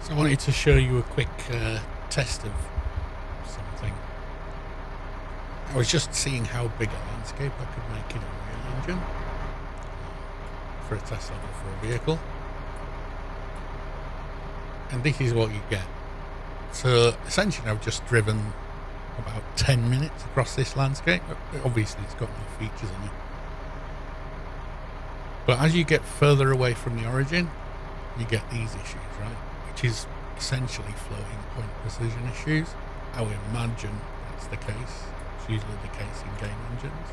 So I wanted to show you a quick test of something. I was just seeing how big a landscape I could make in a real engine for a test level for a vehicle. And this is what you get. So essentially I've just driven about 10 minutes across this landscape. Obviously it's got no features on it. But as you get further away from the origin, you get these issues, right? Which is essentially floating point precision issues. I would imagine that's the case. It's usually the case in game engines.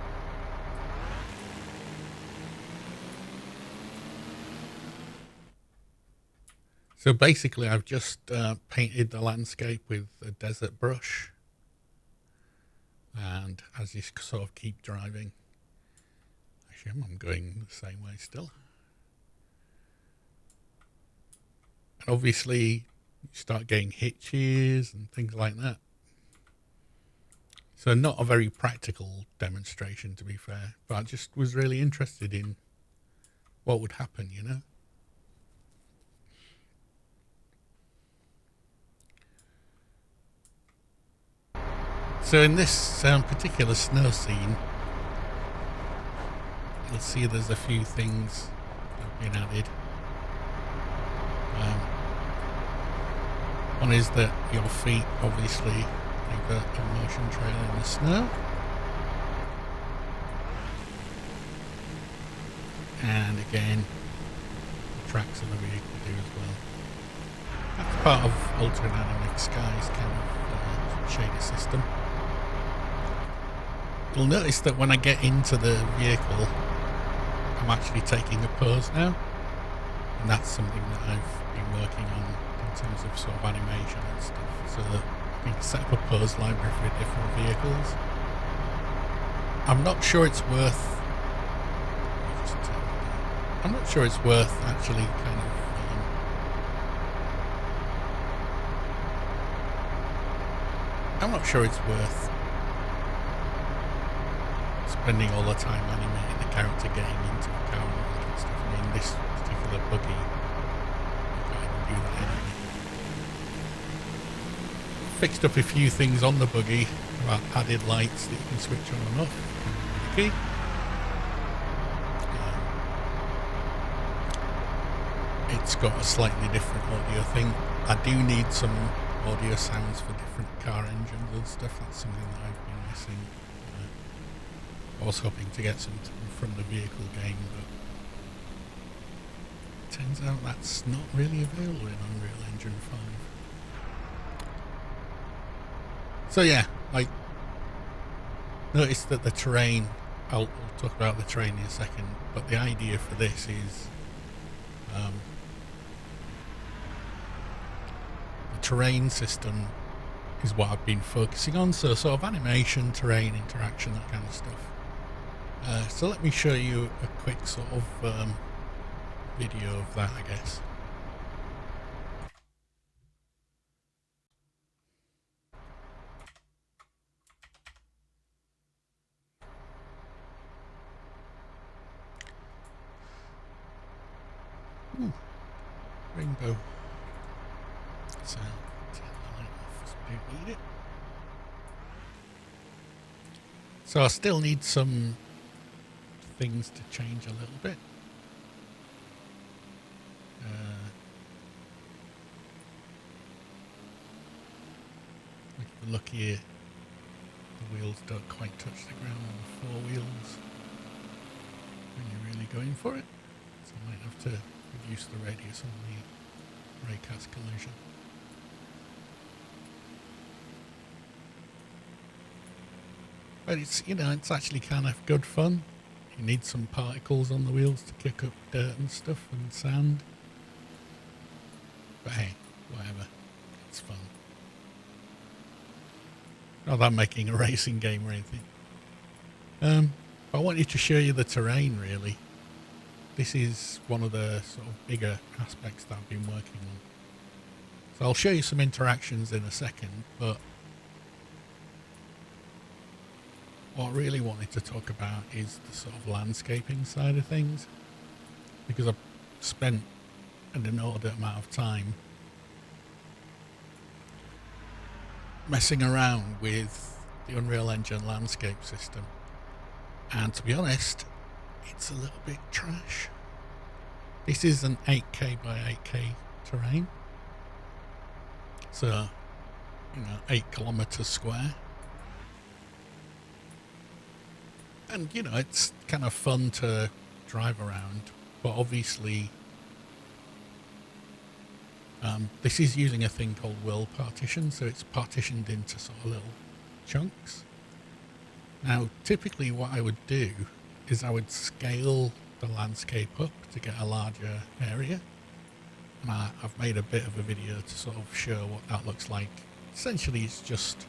So basically I've just painted the landscape with a desert brush. And as you sort of keep driving, actually I'm going the same way still. And obviously you start getting hitches and things like that. So not a very practical demonstration, to be fair, but I just was really interested in what would happen, you know? So in this particular snow scene, you'll see there's a few things that have been added. One is that your feet obviously leave a motion trail in the snow. And again, the tracks of the vehicle do as well. That's part of Ultra Dynamic Sky's kind of shader system. You'll notice that when I get into the vehicle, I'm actually taking a pose now. And that's something that I've been working on in terms of sort of animation and stuff. So I can set up a pose library for different vehicles. I'm not sure it's worth... I'm not sure it's worth actually kind of... I'm not sure it's worth spending all the time animating the character getting into the car and all that stuff. I mean, this particular buggy, you can't even do that anyway. Fixed up a few things on the buggy about added lights that you can switch on and off. Okay. It's got a slightly different audio thing. I do need some audio sounds for different car engines and stuff. That's something that I've been missing. I was hoping to get some from the vehicle game, but it turns out that's not really available in Unreal Engine 5. So yeah, I noticed that the terrain, I'll talk about the terrain in a second, but the idea for this is the terrain system is what I've been focusing on, so sort of animation, terrain, interaction, that kind of stuff. So let me show you a quick sort of video of that, I guess. Ooh, rainbow. So turn the light off so we don't need it. So I still need some things to change a little bit. If you look here, the wheels don't quite touch the ground on the four wheels when you're really going for it. So I might have to reduce the radius on the raycast collision. But it's, you know, it's actually kind of good fun. You need some particles on the wheels to kick up dirt and stuff and sand. But hey, whatever. It's fun. Not that I'm making a racing game or anything. I wanted to show you the terrain, really. This is one of the sort of bigger aspects that I've been working on. So I'll show you some interactions in a second, but what I really wanted to talk about is the sort of landscaping side of things, because I've spent an inordinate amount of time messing around with the Unreal Engine landscape system, and to be honest, it's a little bit trash. This is an 8K by 8K terrain, so 8 kilometers square, and it's kind of fun to drive around, but obviously this is using a thing called world partition, so it's partitioned into sort of little chunks. Now typically what I would do is I would scale the landscape up to get a larger area, and I've made a bit of a video to sort of show what that looks like. Essentially it's just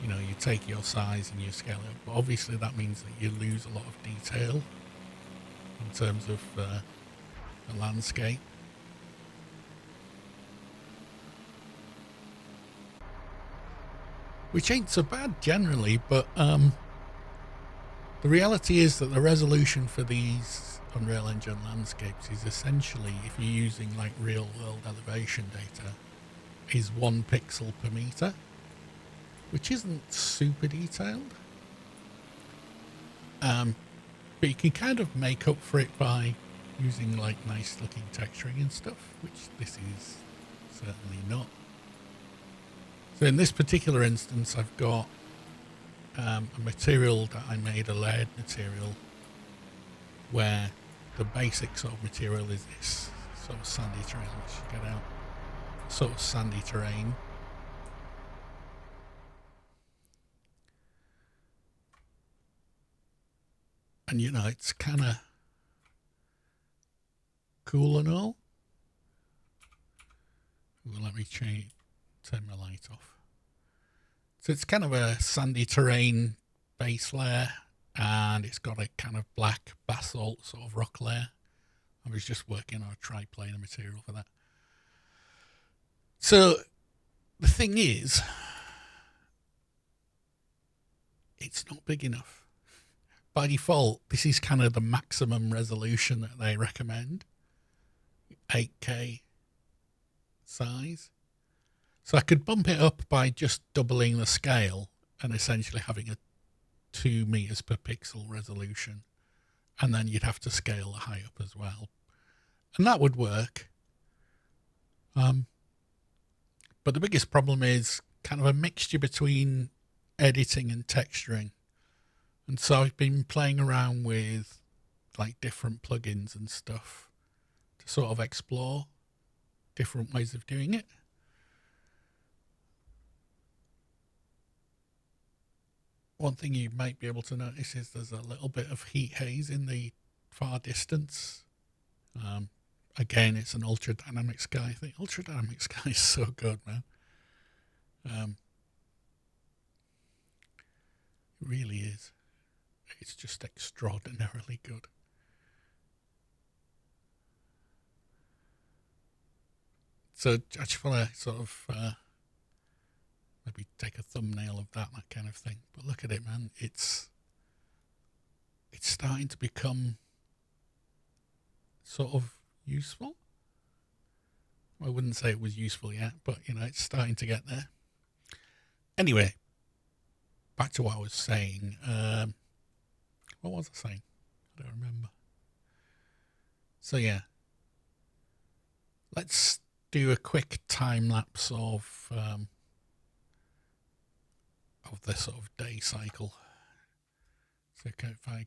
you take your size and you scale it up, but obviously that means that you lose a lot of detail in terms of the landscape. Which ain't so bad generally, but the reality is that the resolution for these Unreal Engine landscapes is essentially, if you're using like real world elevation data, is 1 pixel per meter, which isn't super detailed. But you can kind of make up for it by using like nice looking texturing and stuff, which this is certainly not. So in this particular instance, I've got a material that I made, a layered material, where the basic sort of material is this sort of sandy terrain, which you get out, sort of sandy terrain. And it's kind of cool and all. Well, let me turn my light off. So it's kind of a sandy terrain base layer, and it's got a kind of black basalt sort of rock layer. I was just working on a triplanar material for that. So the thing is, it's not big enough. By default, this is kind of the maximum resolution that they recommend, 8K size. So I could bump it up by just doubling the scale and essentially having a 2 meters per pixel resolution, and then you'd have to scale the high up as well, and that would work. But the biggest problem is kind of a mixture between editing and texturing. And so I've been playing around with like different plugins and stuff to sort of explore different ways of doing it. One thing you might be able to notice is there's a little bit of heat haze in the far distance. Again, it's an ultra dynamic sky. I think ultra dynamic sky is so good, man. It really is. It's just extraordinarily good. So I just want to sort of maybe take a thumbnail of that kind of thing. But look at it, man. It's starting to become sort of useful. I wouldn't say it was useful yet, but it's starting to get there. Anyway, back to what I was saying. What was I saying? I don't remember. So yeah, let's do a quick time lapse of the sort of day cycle. So if I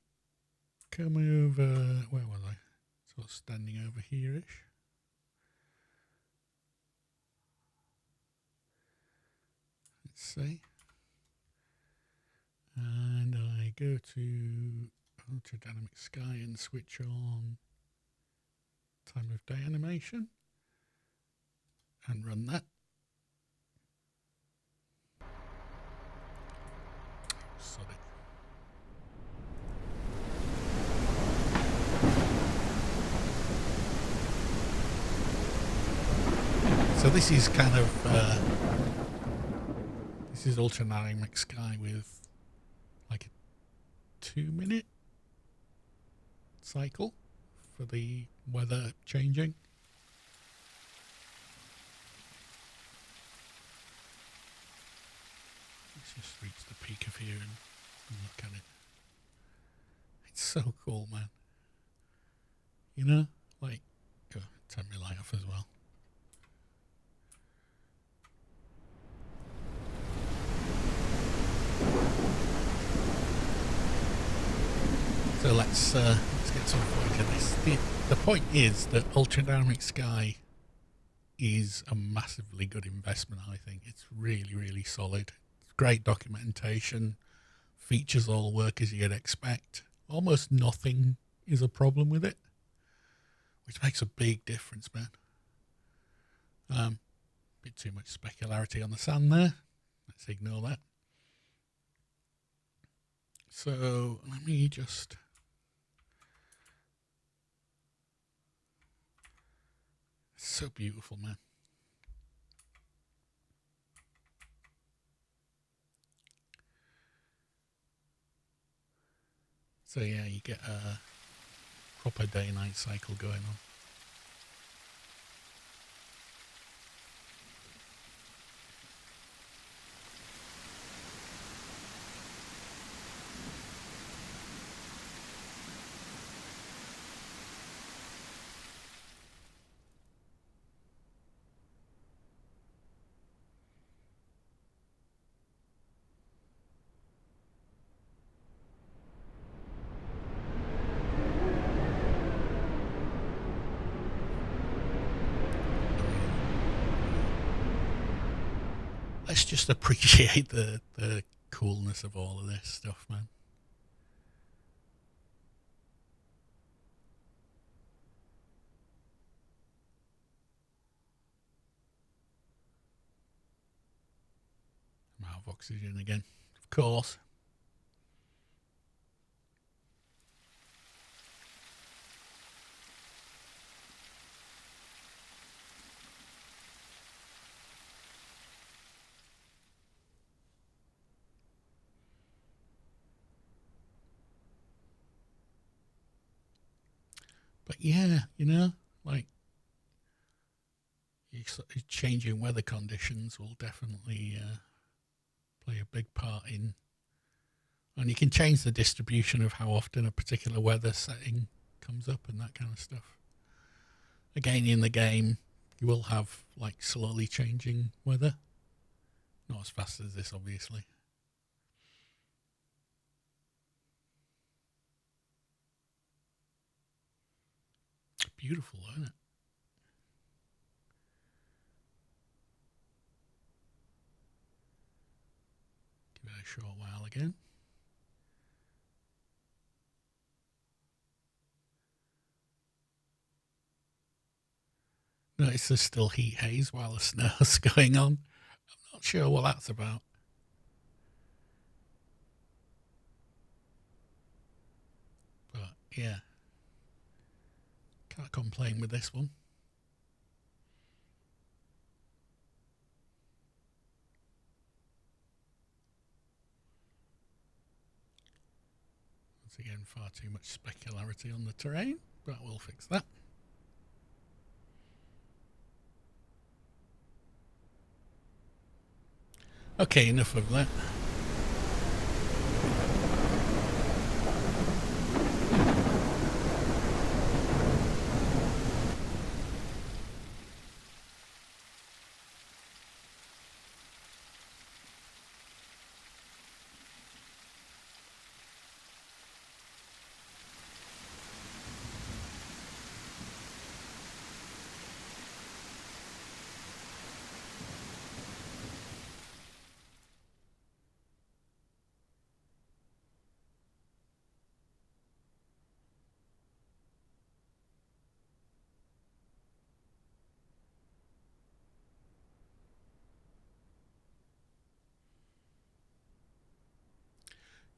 come over, where was I? Sort of standing over here-ish. Let's see. And I go to Ultra Dynamic Sky and switch on time of day animation and run that. Sorry. So this is kind of this is Ultra Dynamic Sky with like a 2-minute cycle for the weather changing. Let's just reach the peak of here and look at it. It's so cool, man. You know, like, oh, turn my light off as well. So let's get some footage of this. The point is that Ultra Dynamic Sky is a massively good investment. I think it's really, really solid. It's great documentation, features all work as you'd expect. Almost nothing is a problem with it, which makes a big difference, man. Bit too much specularity on the sand there. Let's ignore that. So let me just so beautiful, man. So yeah, you get a proper day-night cycle going on. Let's just appreciate the coolness of all of this stuff, man. I'm out of oxygen again, of course. But yeah, you know, like changing weather conditions will definitely play a big part in, and you can change the distribution of how often a particular weather setting comes up and that kind of stuff. Again, in the game, you will have like slowly changing weather, not as fast as this, obviously. Beautiful, isn't it? Give it a short while again. Notice there's still heat haze while the snow's going on. I'm not sure what that's about. But yeah, can't complain with this one. Once again, far too much specularity on the terrain, but we'll fix that. Okay, enough of that.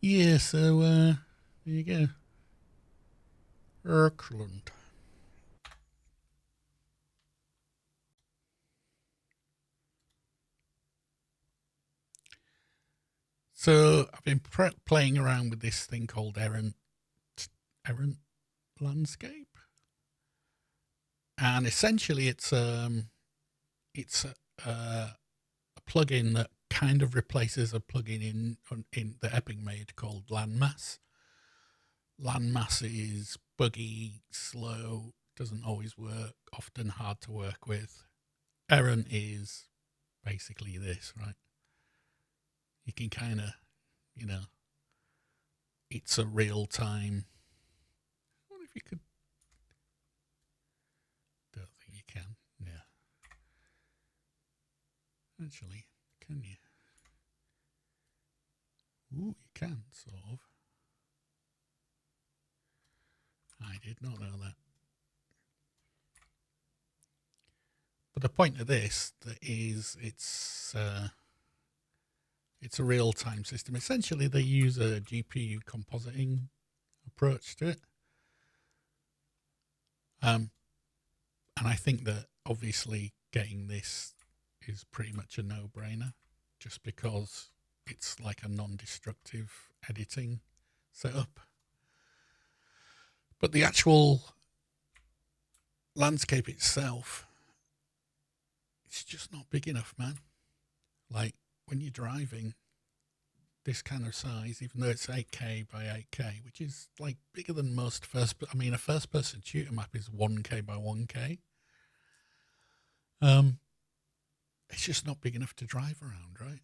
Yeah, so there you go. Excellent. So I've been playing around with this thing called Errant Landscape, and essentially it's a plugin that kind of replaces a plugin in the Epping made called Landmass. Landmass is buggy, slow, doesn't always work, often hard to work with. Errant is basically this, right? You can kind of, you know, it's a real time. I wonder if you could. Don't think you can. Yeah. Actually, can you? Ooh, you can, sort of. I did not know that. But the point of this is it's a real-time system. Essentially, they use a GPU compositing approach to it. And I think that obviously getting this is pretty much a no-brainer, just because it's like a non-destructive editing setup. But the actual landscape itself, it's just not big enough, man. Like when you're driving this kind of size, even though it's 8K by 8K, which is like bigger than most a first-person shooter map is 1K by 1K. It's just not big enough to drive around, right?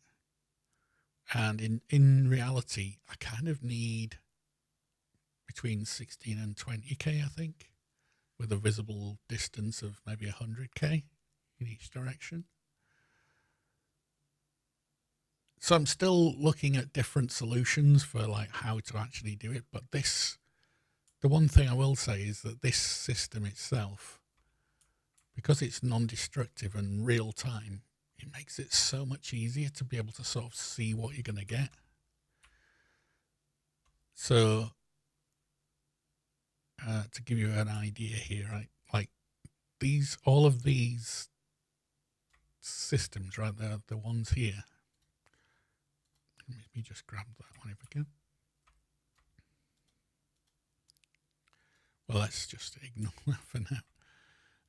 And in reality, I kind of need between 16 and 20K, I think, with a visible distance of maybe 100K in each direction. So I'm still looking at different solutions for like how to actually do it. But the one thing I will say is that this system itself, because it's non-destructive and real time, it makes it so much easier to be able to sort of see what you're going to get. So to give you an idea here, right? Like all of these systems, right? The ones here. Let me just grab that one if I can. Well, let's just ignore that for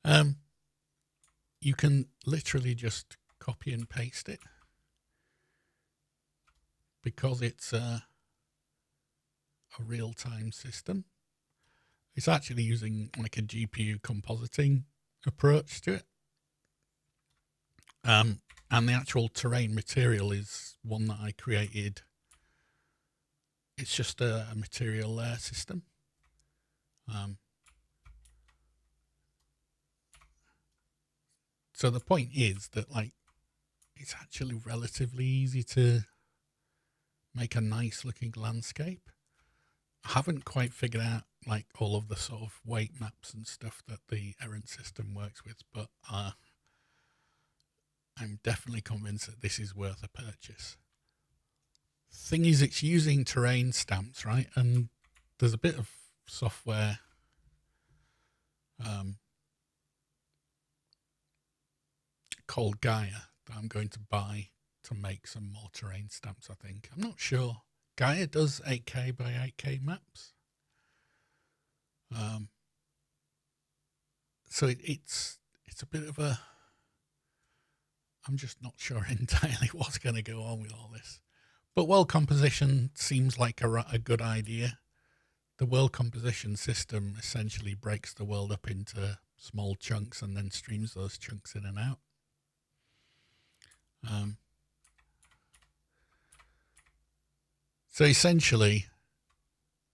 now. You can literally just copy and paste it because it's a real-time system. It's actually using like a GPU compositing approach to it. And the actual terrain material is one that I created. It's just a material layer system. So the point is that like it's actually relatively easy to make a nice looking landscape. I haven't quite figured out like all of the sort of weight maps and stuff that the Errant system works with, but I'm definitely convinced that this is worth a purchase. Thing is, it's using terrain stamps, right? And there's a bit of software called Gaea that I'm going to buy to make some more terrain stamps, I think. I'm not sure. Gaea does 8K by 8K maps. So it's a bit of a... I'm just not sure entirely what's going to go on with all this. But world composition seems like a good idea. The world composition system essentially breaks the world up into small chunks and then streams those chunks in and out. So essentially,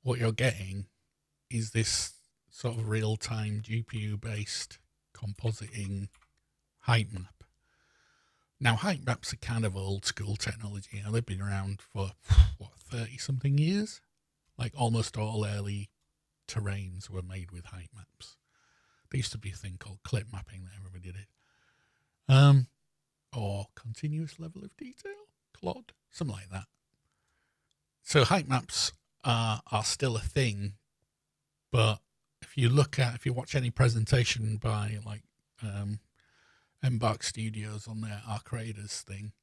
what you're getting is this sort of real-time GPU-based compositing height map. Now, height maps are kind of old school technology. You know, they've been around for, 30-something years? Like almost all early terrains were made with height maps. There used to be a thing called clip mapping that everybody did. Or continuous level of detail, CLOD, something like that. So height maps are still a thing, but if you watch any presentation by like Embark Studios on their Arc Raiders thing,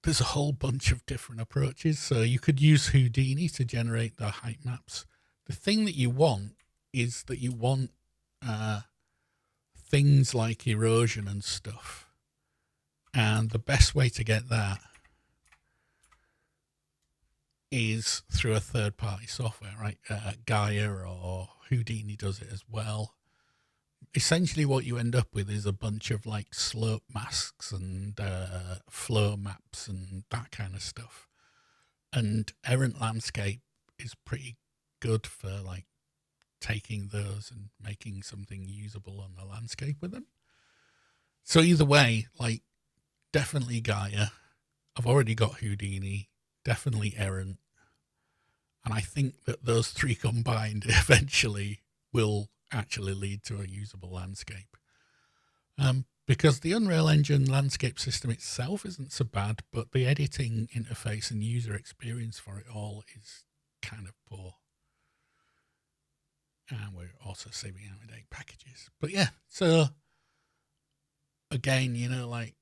there's a whole bunch of different approaches. So you could use Houdini to generate the height maps. The thing that you want is that you want things like erosion and stuff And the best way to get that is through a third-party software, right? Gaea or Houdini does it as well. Essentially what you end up with is a bunch of like slope masks and flow maps and that kind of stuff. And Errant Landscape is pretty good for like taking those and making something usable on the landscape with them. So either way, like definitely Gaea. I've already got Houdini, definitely Errant. And I think that those three combined eventually will actually lead to a usable landscape. Because the Unreal Engine landscape system itself isn't so bad, but the editing interface and user experience for it all is kind of poor. And we're also saving out of date packages. But yeah, so again, like,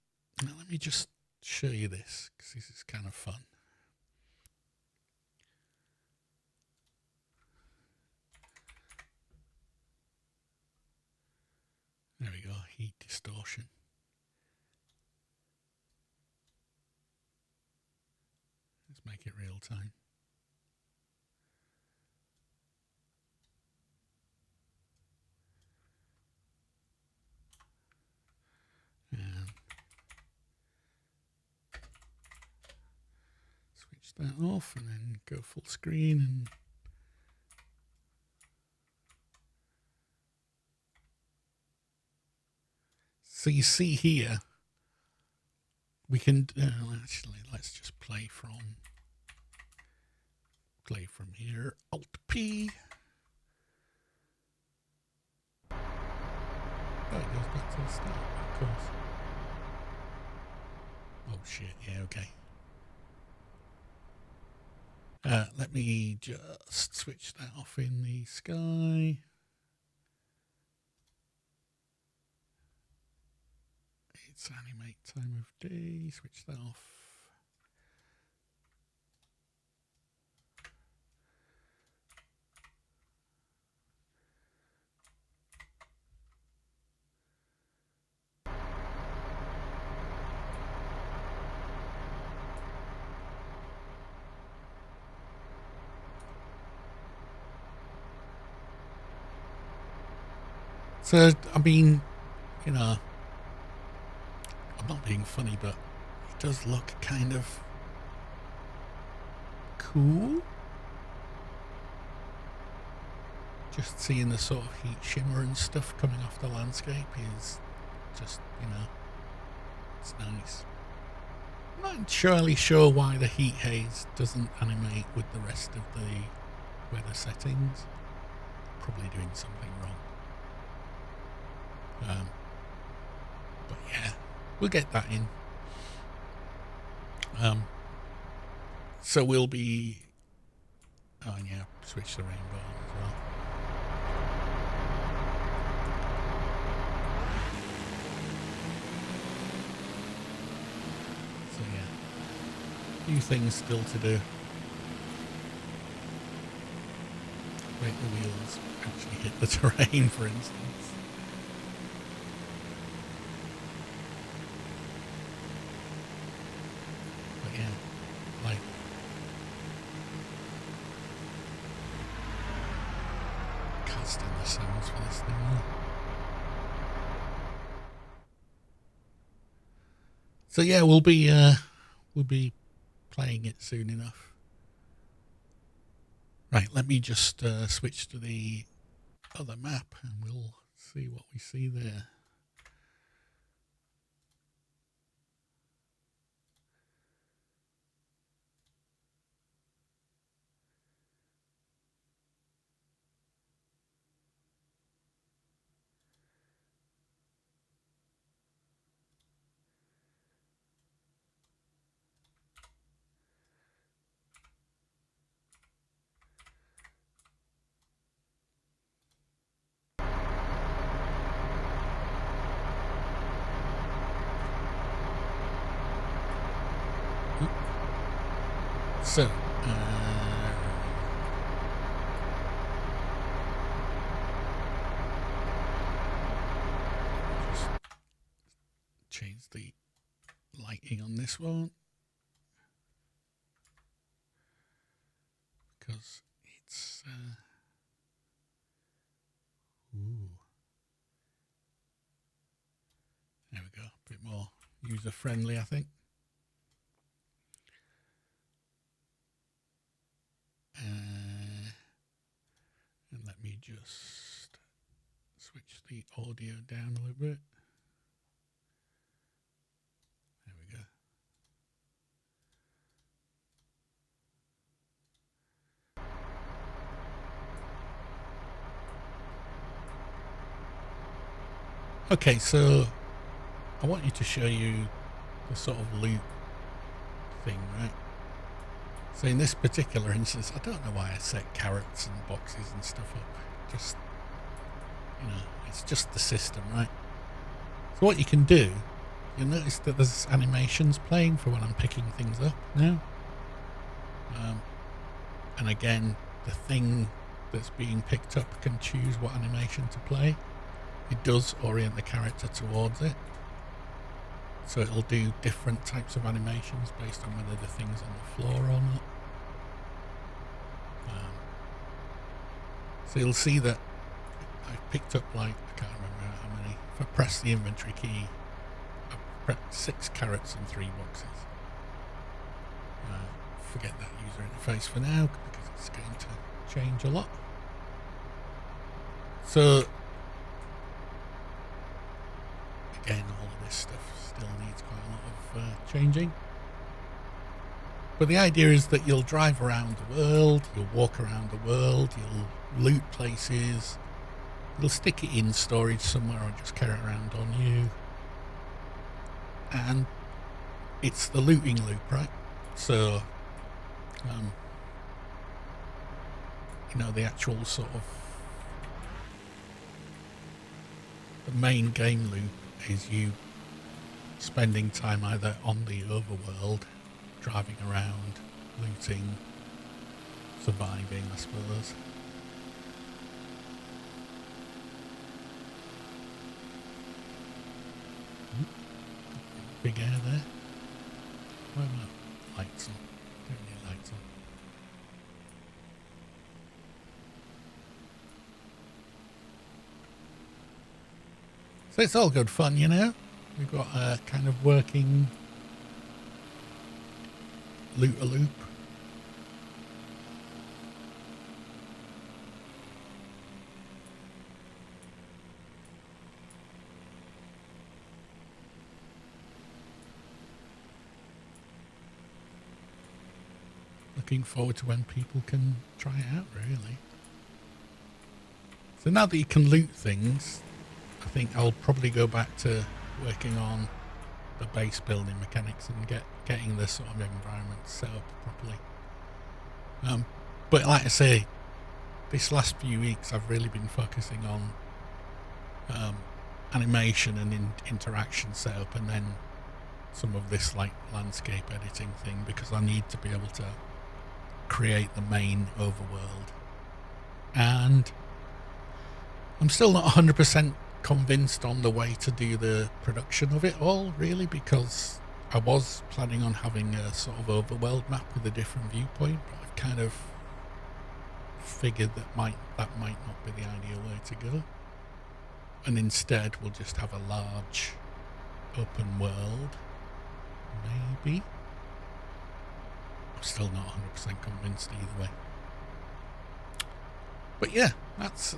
let me just show you this because this is kind of fun. There we go, heat distortion. Let's make it real time. And switch that off and then go full screen and so you see here, we can actually let's just play from here. Alt P. Oh, it goes back to the start, of course. Oh shit! Yeah, okay. Let me just switch that off in the sky. It's animate time of day. Switch that off. So, I mean, I'm not being funny, but it does look kind of cool. Just seeing the sort of heat shimmer and stuff coming off the landscape is just, it's nice. I'm not entirely sure why the heat haze doesn't animate with the rest of the weather settings. Probably doing something wrong. But yeah, we'll get that in. So we'll be... Oh yeah, switch the rainbow on as well. So yeah, a few things still to do. Make the wheels actually hit the terrain, for instance. But yeah, like... Can't stand the sounds for this thing now. So yeah, we'll be playing it soon enough. Right, let me just switch to the other map and we'll see what we see there. So, just change the lighting on this one because it's ooh. There we go, a bit more user friendly, I think. And let me just switch the audio down a little bit. There we go. Okay, so I want you to show you the sort of loop thing, right? So in this particular instance, I don't know why I set carrots and boxes and stuff up. Just, you know, it's just the system, right? So what you can do, you'll notice that there's animations playing for when I'm picking things up now. And again, the thing that's being picked up can choose what animation to play. It does orient the character towards it. So it'll do different types of animations based on whether the thing's on the floor or not. So you'll see that I've picked up, like, I can't remember how many. If I press the inventory key, I've pressed 6 carrots and 3 boxes. Forget that user interface for now because it's going to change a lot. So again, all of this stuff still needs quite a lot of changing. But the idea is that you'll drive around the world, you'll walk around the world, you'll loot places, you'll stick it in storage somewhere or just carry it around on you. And it's the looting loop, right? So, you know, the actual sort of the main game loop is you spending time either on the overworld, driving around, looting, surviving, I suppose. Big air there. Why are my lights on? Don't need lights on. So it's all good fun, you know. We've got a kind of working loop-a-loop. Looking forward to when people can try it out, really. So now that you can loot things, I think I'll probably go back to working on the base building mechanics and getting the sort of environment set up properly. But like I say, this last few weeks I've really been focusing on animation and interaction setup, and then some of this like landscape editing thing, because I need to be able to create the main overworld. And I'm still not 100% convinced on the way to do the production of it all, really, because I was planning on having a sort of overworld map with a different viewpoint, but I've kind of figured that might not be the ideal way to go, and instead we'll just have a large open world, maybe. I'm still not 100% convinced either way. But yeah, that's